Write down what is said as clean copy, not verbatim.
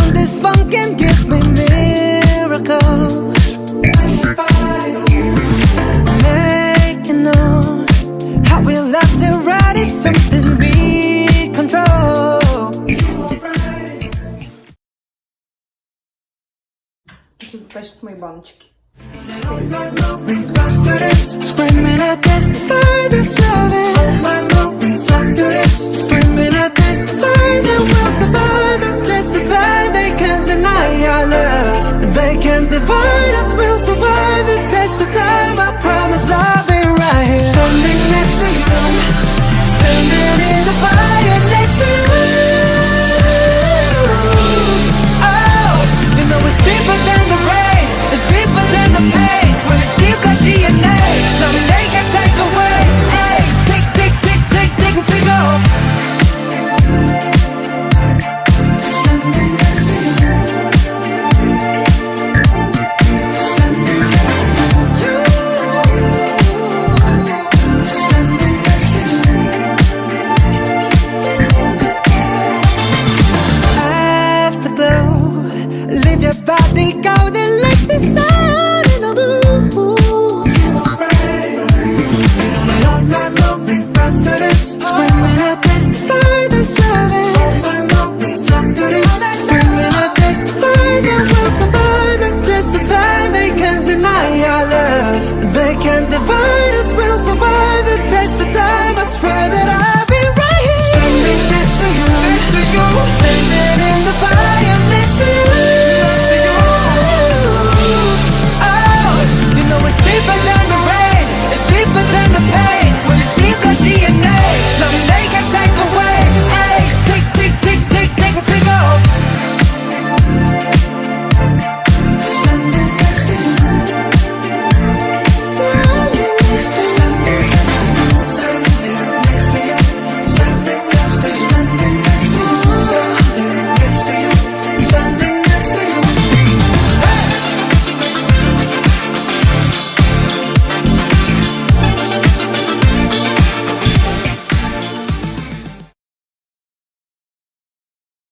on this funk and give me miracles. Making know how we love to ride is something we control. Хочу затащить мои баночки. Screaming, I testify this loving. Screaming, I testify that we'll survive the test of time. They can't deny our love. They can't divide us, we'll survive.